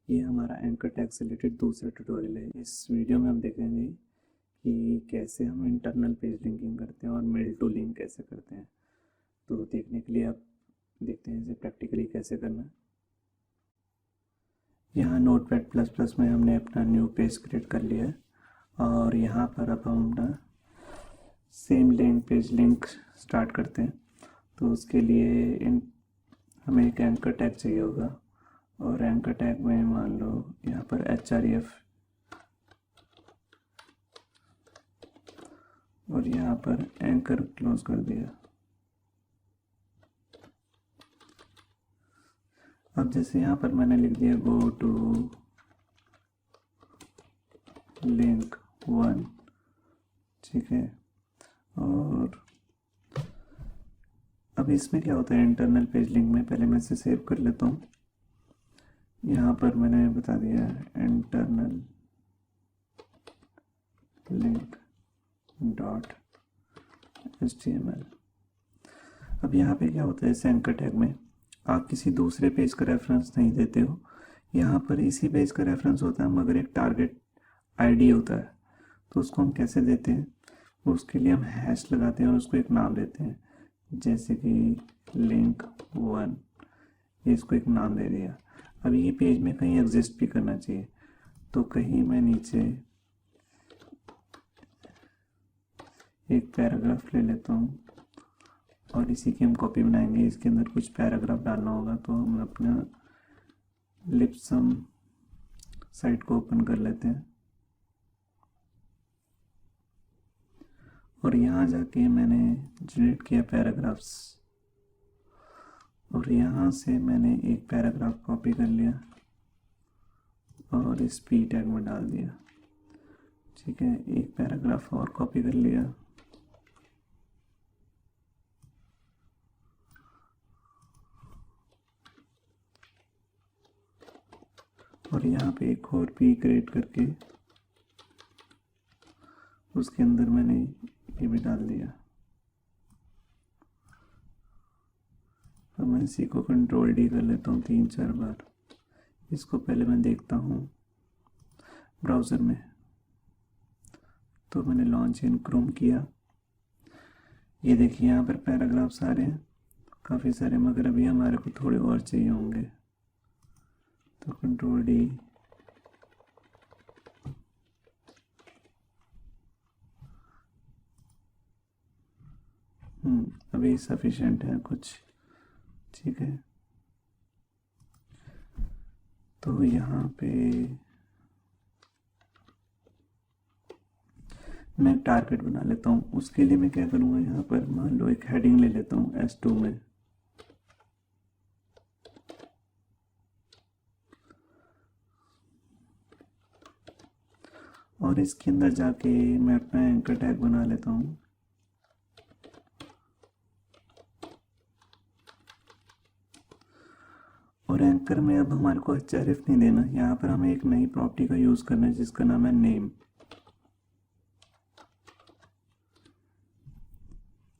ये हमारा anchor tag से रिलेटेड दूसरा ट्यूटोरियल है। इस वीडियो में हम देखेंगे कि कैसे हम इंटरनल पेज लिंकिंग करते हैं और मेल टू लिंक कैसे करते हैं। तो देखने के लिए आप देखते हैं इसे प्रैक्टिकली कैसे करना है। यहाँ नोटपैड प्लस प्लस में हमने अपना न्यू पेज क्रिएट कर लिया है और यहाँ पर अब हम अपना same link page link start करते हैं। तो उसके लिए हमें एक एंकर टैग चाहिए होगा और एंकर टैग में मान लो यहाँ पर href और यहाँ पर एंकर क्लोज कर दिया। अब जैसे यहाँ पर मैंने लिख दिया गो टू लिंक 1, ठीक है। और अब इसमें क्या होता है इंटरनल पेज लिंक में, पहले मैं इसे सेव कर लेता हूँ। यहाँ पर मैंने बता दिया इंटरनल लिंक डॉट HTML। अब यहाँ पे क्या होता है इस एंकर टैग में, आप किसी दूसरे पेज का रेफरेंस नहीं देते हो, यहाँ पर इसी पेज का रेफरेंस होता है मगर एक टारगेट आईडी होता है। तो उसको हम कैसे देते हैं, उसके लिए हम हैश लगाते हैं और उसको एक नाम देते हैं, जैसे कि लिंक 1, इसको एक नाम दे दिया। अब ये पेज में कहीं एग्जिस्ट भी करना चाहिए, तो कहीं मैं नीचे एक पैराग्राफ ले लेता हूँ और इसी की हम कॉपी बनाएंगे। इसके अंदर कुछ पैराग्राफ डालना होगा, तो हम अपना लिपसम साइट को ओपन कर लेते हैं और यहाँ जाके मैंने जनरेट किया पैराग्राफ्स और यहाँ से मैंने एक पैराग्राफ कॉपी कर लिया और इस p टैग में डाल दिया, ठीक है। एक पैराग्राफ और कॉपी कर लिया और यहाँ पे एक और p क्रिएट करके उसके अंदर मैंने ये भी डाल दिया। अब मैं इसी को कंट्रोल D कर लेता हूँ 3-4 बार। इसको पहले मैं देखता हूँ ब्राउज़र में, तो मैंने लॉन्च इन क्रोम किया। ये देखिए यहाँ पर पैराग्राफ सारे हैं, काफ़ी सारे, मगर अभी हमारे को थोड़े और चाहिए होंगे, तो कंट्रोल D। अभी सफिशिएंट है कुछ, ठीक है। तो यहाँ पे मैं टारगेट बना लेता हूँ। उसके लिए मैं क्या करूँगा, यहाँ पर मान लो एक हेडिंग ले लेता हूँ S2 में, और इसके अंदर जाके मैं अपना एंकर टैग बना लेता हूँ। और एंकर में अब हमारे को href नहीं देना, यहाँ पर हमें एक नई प्रॉपर्टी का यूज़ करना है जिसका नाम है नेम।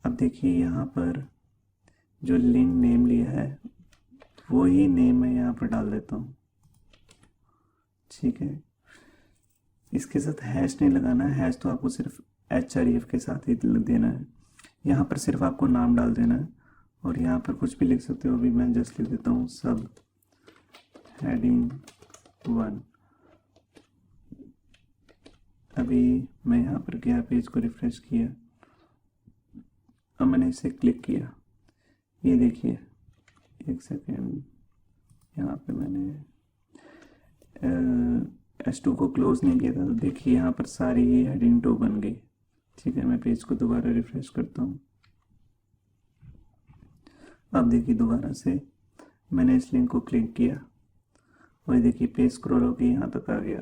अब देखिए यहाँ पर जो लिंक नेम लिया है वो ही नेम मैं यहाँ पर डाल देता हूँ, ठीक है। इसके साथ हैश नहीं लगाना है, हैश तो आपको सिर्फ href के साथ ही देना है। यहाँ पर सिर्फ आपको नाम डाल देना है और यहाँ पर कुछ भी लिख सकते हो। अभी मैं जस्ट लिख देता हूँ सब हेडिंग 1। अभी मैं यहाँ पर गया, पेज को रिफ्रेश किया, अब मैंने इसे क्लिक किया, ये देखिए 1 सेकेंड, यहाँ पे मैंने S2 को क्लोज नहीं किया था, तो देखिए यहाँ पर सारी ये हेडिंग 2 बन गई, ठीक है। मैं पेज को दोबारा रिफ्रेश करता हूँ। अब देखिए दोबारा से मैंने इस लिंक को क्लिक किया और देखिए पेज स्क्रॉल होकर यहाँ तक आ गया।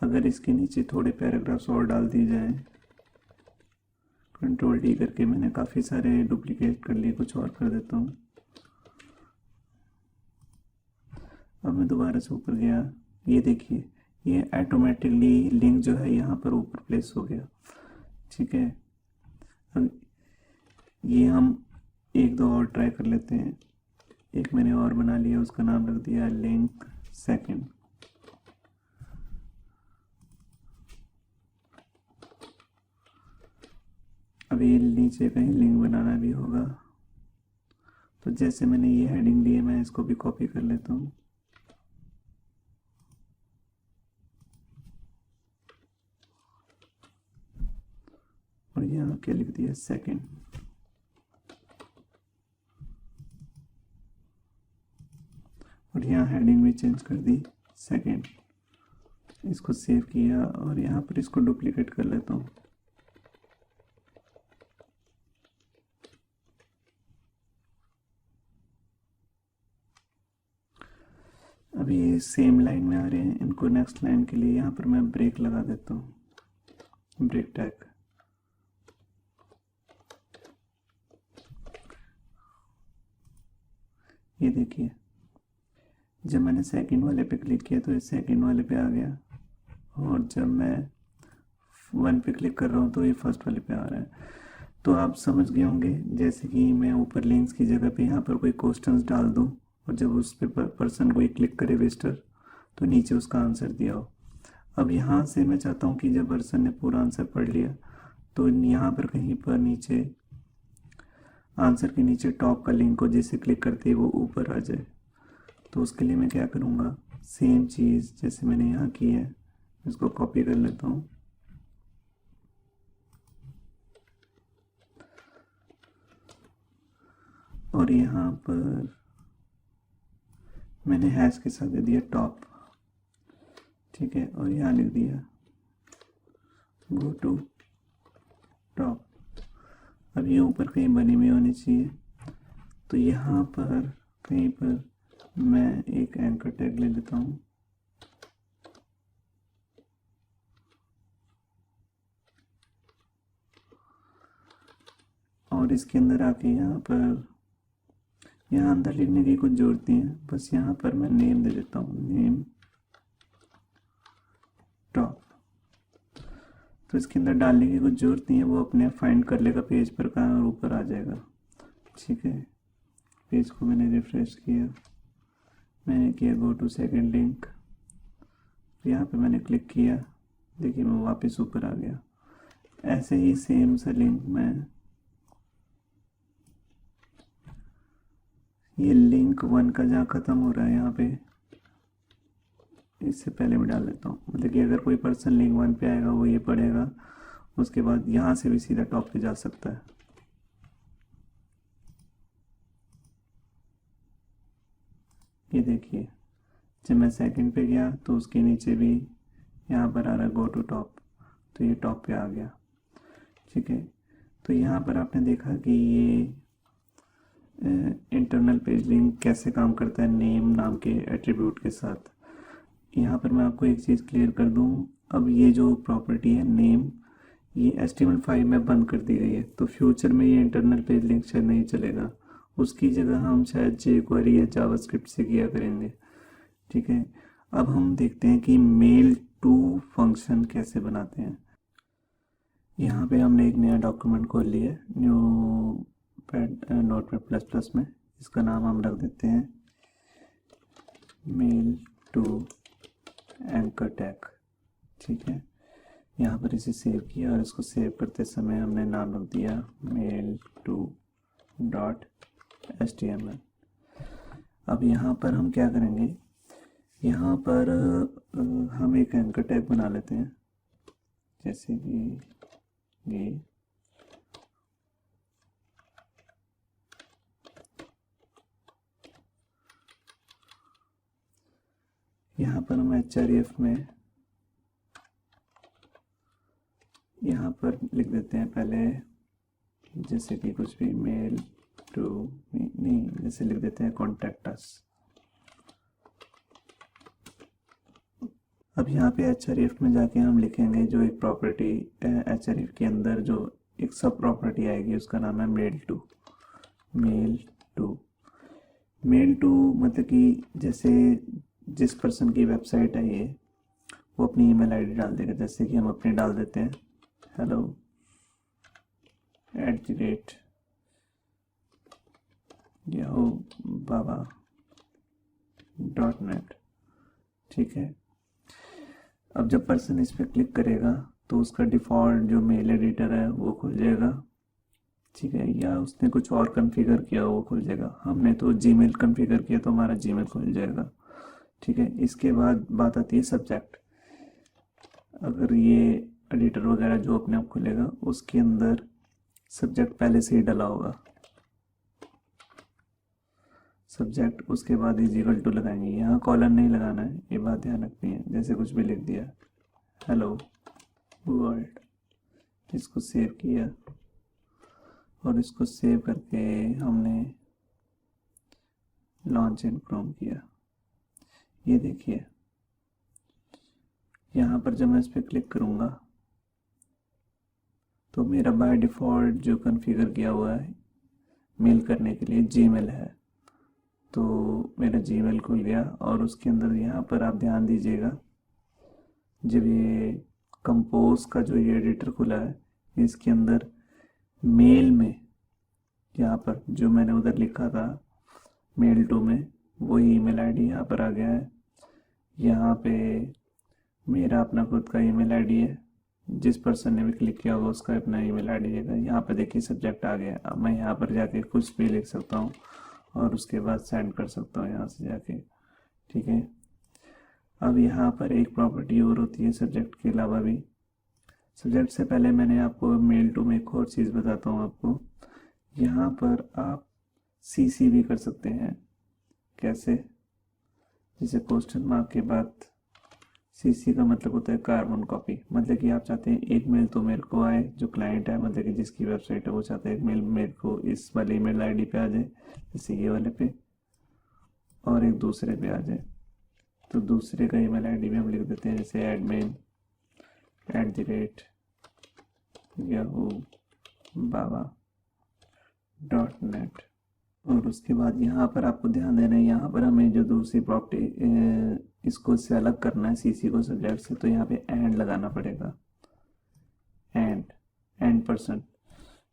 अगर इसके नीचे थोड़े पैराग्राफ्स और डाल दिए जाएं, कंट्रोल D करके मैंने काफ़ी सारे डुप्लीकेट कर लिए, कुछ और कर देता हूँ। अब मैं दोबारा से ऊपर गया, ये देखिए ये ऑटोमेटिकली लिंक जो है यहाँ पर ऊपर प्लेस हो गया, ठीक है। अब ये हम 1-2 और ट्राई कर लेते हैं। एक मैंने और बना लिया, उसका नाम रख दिया लिंक सेकंड, अभी नीचे कहीं लिंक बनाना भी होगा, तो जैसे मैंने ये हेडिंग ली है मैं इसको भी कॉपी कर लेता हूँ। और यहाँ क्या लिख दिया, सेकंड। और यहाँ हेडिंग भी चेंज कर दी सेकंड। इसको सेव किया और यहाँ पर इसको डुप्लीकेट कर लेता हूँ। अभी ये सेम लाइन में आ रहे हैं, इनको नेक्स्ट लाइन के लिए यहाँ पर मैं ब्रेक लगा देता हूँ, ब्रेक टैग। ये देखिए जब मैंने सेकंड वाले पे क्लिक किया तो ये सेकंड वाले पे आ गया, और जब मैं 1 पे क्लिक कर रहा हूँ तो ये फर्स्ट वाले पे आ रहा है। तो आप समझ गए होंगे, जैसे कि मैं ऊपर लिंक्स की जगह पे यहाँ पर कोई क्वेश्चंस डाल दूँ और जब उस पे पर्सन कोई क्लिक करे विजिटर, तो नीचे उसका आंसर दिया हो। अब यहाँ से मैं चाहता हूँ कि जब पर्सन ने पूरा आंसर पढ़ लिया तो यहाँ पर कहीं पर नीचे आंसर के नीचे टॉप का लिंक को जिसे क्लिक करते ही वो ऊपर आ जाए। तो उसके लिए मैं क्या करूँगा, सेम चीज़ जैसे मैंने यहाँ की है इसको कॉपी कर लेता हूँ। और यहाँ पर मैंने हैश के साथ दे दिया टॉप, ठीक है, और यहाँ लिख दिया गो टू टॉप। अब ये ऊपर कहीं बनी हुई होनी चाहिए, तो यहाँ पर कहीं पर मैं एक एंकर टैग ले लेता हूँ। और इसके अंदर आके यहाँ पर यहाँ अंदर लिखने की कुछ जरूरत नहीं है, बस यहाँ पर मैं नेम दे देता हूँ, नेम टॉप। तो इसके अंदर डालने की कुछ जरूरत नहीं है, वो अपने आप फाइंड कर लेगा पेज पर कहाँ और ऊपर आ जाएगा। ठीक है, पेज को मैंने रिफ्रेश किया, मैंने किया गो टू सेकंड लिंक, यहाँ पे मैंने क्लिक किया, देखिए मैं वापस ऊपर आ गया। ऐसे ही सेम सा लिंक मैं ये लिंक 1 का जहाँ ख़त्म हो रहा है यहाँ पे, इससे पहले मैं डाल लेता हूँ। मतलब कि अगर कोई पर्सन लिंक 1 पे आएगा वो ये पढ़ेगा, उसके बाद यहाँ से भी सीधा टॉप पे जा सकता है। ये देखिए जब मैं सेकंड पे गया तो उसके नीचे भी यहाँ पर आ रहा है गो टू टॉप, तो ये टॉप पे आ गया। ठीक है, तो यहाँ पर आपने देखा कि ये इंटरनल पेज लिंक कैसे काम करता है नेम नाम के एट्रीब्यूट के साथ। यहाँ पर मैं आपको एक चीज़ क्लियर कर दूँ, अब ये जो प्रॉपर्टी है नेम, ये HTML5 में बंद कर दी गई है, तो फ्यूचर में ये इंटरनल पेज लिंक शायद नहीं चलेगा, उसकी जगह हम शायद jQuery या जावास्क्रिप्ट से किया करेंगे। ठीक है, अब हम देखते हैं कि मेल टू फंक्शन कैसे बनाते हैं। यहाँ पे हमने एक नया डॉक्यूमेंट खोल लिया है न्यू नोटपैड प्लस प्लस में, इसका नाम हम रख देते हैं मेल टू एंकर टैग। ठीक है, यहाँ पर इसे सेव किया और इसको सेव करते समय हमने नाम रख दिया मेल टू डॉट HTML। अब यहाँ पर हम क्या करेंगे, यहाँ पर हम एक एंकर टैग बना लेते हैं, जैसे कि ये यहाँ पर हम href में यहाँ पर लिख देते हैं पहले, जैसे कि कुछ भी मेल टू नहीं, जैसे लिख देते हैं कॉन्टैक्ट अस। अब यहाँ पे href में जाके हम लिखेंगे जो एक प्रॉपर्टी href के अंदर जो एक सब प्रॉपर्टी आएगी उसका नाम है मेल टू। मेल टू मतलब कि जैसे जिस पर्सन की वेबसाइट है ये, वो अपनी ईमेल आईडी डाल देगा, जैसे कि हम अपनी डाल देते हैं hello@yahoo.baba.net। ठीक है, अब जब पर्सन इस पर क्लिक करेगा तो उसका डिफ़ॉल्ट जो मेल एडिटर है वो खुल जाएगा, ठीक है, या उसने कुछ और कॉन्फ़िगर किया वो खुल जाएगा। हमने तो जीमेल कॉन्फ़िगर किया तो हमारा जीमेल खुल जाएगा। ठीक है, इसके बाद बात आती है सब्जेक्ट। अगर ये एडिटर वगैरह जो अपने आप खुलेगा उसके अंदर सब्जेक्ट पहले से ही डला होगा। सब्जेक्ट उसके बाद इज इक्वल टू लगाएंगे, यहाँ कॉलन नहीं लगाना है, ये बात ध्यान रखनी है। जैसे कुछ भी लिख दिया, हेलो वर्ल्ड, इसको सेव किया और इसको सेव करके हमने लॉन्च इन क्रोम किया। ये देखिए यहाँ पर जब मैं इस पर क्लिक करूँगा तो मेरा बाय डिफ़ॉल्ट जो कॉन्फ़िगर किया हुआ है मेल करने के लिए जीमेल है, तो मेरा जीमेल खुल गया। और उसके अंदर यहाँ पर आप ध्यान दीजिएगा, जब ये कंपोज का जो ये एडिटर खुला है इसके अंदर मेल में यहाँ पर जो मैंने उधर लिखा था मेल टू में वही ईमेल आईडी यहाँ पर आ गया है। यहाँ पे मेरा अपना खुद का ईमेल आईडी है, जिस पर्सन ने भी क्लिक किया होगा उसका अपना ईमेल आईडी देगा। यहाँ पर देखिए सब्जेक्ट आ गया। अब मैं यहाँ पर जाके कुछ भी लिख सकता हूँ और उसके बाद सेंड कर सकता हूँ यहाँ से जाके। ठीक है, अब यहाँ पर एक प्रॉपर्टी और होती है सब्जेक्ट के अलावा भी। सब्जेक्ट से पहले मैंने आपको मेल टू में एक और चीज़ बताता हूँ आपको। यहाँ पर आप सीसी भी कर सकते हैं। कैसे? जैसे क्वेश्चन मार्क के बाद सीसी का मतलब होता है कार्बन कॉपी। मतलब कि आप चाहते हैं एक मेल तो मेरे को आए, जो क्लाइंट है मतलब कि जिसकी वेबसाइट है वो चाहते हैं एक मेल मेरे को इस वाले ईमेल आईडी पे आ जाए, जैसे ये वाले पे, और एक दूसरे पे आ जाए। तो दूसरे का ईमेल आईडी भी हम लिख देते हैं, जैसे admin@yahoo.baba.net। और उसके बाद यहाँ पर आपको ध्यान देना है, यहाँ पर हमें जो दूसरी प्रॉपर्टी इसको से अलग करना है सीसी को सब्जेक्ट से, तो यहाँ पे एंड लगाना पड़ेगा, एंड परसेंट।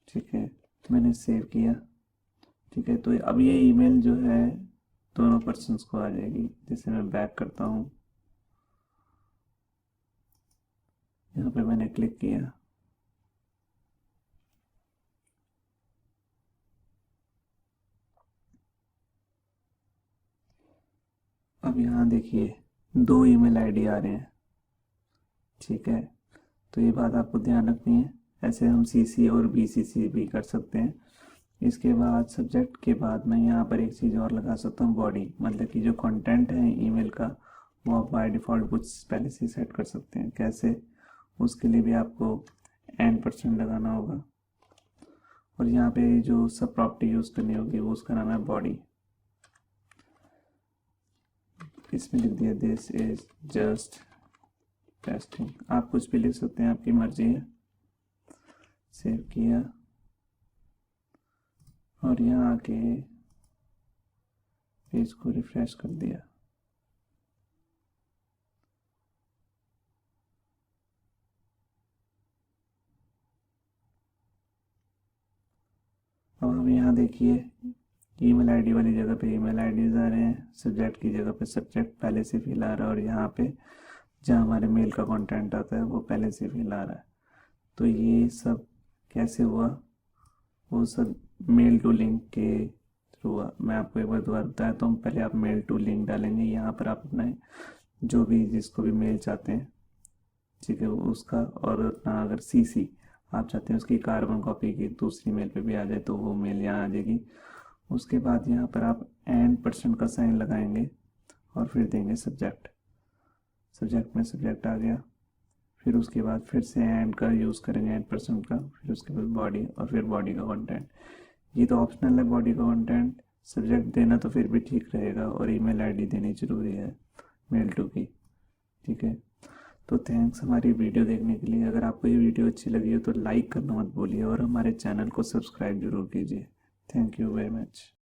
ठीक है, मैंने सेव किया। ठीक है, तो अब ये ईमेल जो है दोनों पर्सन्स को आ जाएगी। जैसे मैं बैक करता हूँ, यहाँ पे मैंने क्लिक किया, अब यहाँ देखिए 2 ईमेल आईडी आ रहे हैं। ठीक है, तो ये बात आपको ध्यान रखनी है। ऐसे हम सीसी और बीसीसी भी कर सकते हैं। इसके बाद सब्जेक्ट के बाद मैं यहाँ पर एक चीज़ और लगा सकता हूँ, बॉडी। मतलब कि जो कंटेंट है ईमेल का वो आप बाय डिफ़ॉल्ट कुछ पहले से सेट कर सकते हैं। कैसे? उसके लिए भी आपको %, लगाना होगा। और यहाँ पे जो सब प्रॉपर्टी यूज़ करनी होगी वो उसका नाम है बॉडी। इसमें लिख दिया दिस इज जस्ट टेस्टिंग। आप कुछ भी लिख सकते हैं, आपकी मर्जी है। सेव किया और यहाँ आके पेज को रिफ्रेश कर दिया। अब हम यहाँ देखिए ईमेल आईडी वाली जगह पे ईमेल आईडीज आ रहे हैं, सब्जेक्ट की जगह पे सब्जेक्ट पहले से फिल आ रहा है, और यहाँ पे जहाँ हमारे मेल का कंटेंट आता है वो पहले से फिल आ रहा है। तो ये सब कैसे हुआ? वो सब मेल टू लिंक के थ्रू हुआ। मैं आपको एक बार दोबारा बताया तो पहले आप मेल टू लिंक डालेंगे, यहाँ पर आप अपना जो भी जिसको भी मेल चाहते हैं, ठीक है, उसका, और अपना अगर सीसी आप चाहते हैं उसकी कार्बन कॉपी की दूसरी मेल पे भी आ जाए तो वो मेल यहाँ आ जाएगी। उसके बाद यहाँ पर आप %, का साइन लगाएंगे और फिर देंगे सब्जेक्ट। सब्जेक्ट में सब्जेक्ट आ गया, फिर उसके बाद फिर से एंड का यूज़ करेंगे %, का, फिर उसके बाद बॉडी, और फिर बॉडी का कंटेंट। ये तो ऑप्शनल है बॉडी का कंटेंट, सब्जेक्ट देना तो फिर भी ठीक रहेगा, और ईमेल आईडी देनी जरूरी है मेल टू की। ठीक है, तो थैंक्स हमारी वीडियो देखने के लिए। अगर आपको ये वीडियो अच्छी लगी हो तो लाइक करना मत भूलिए और हमारे चैनल को सब्सक्राइब जरूर कीजिए। Thank you very much.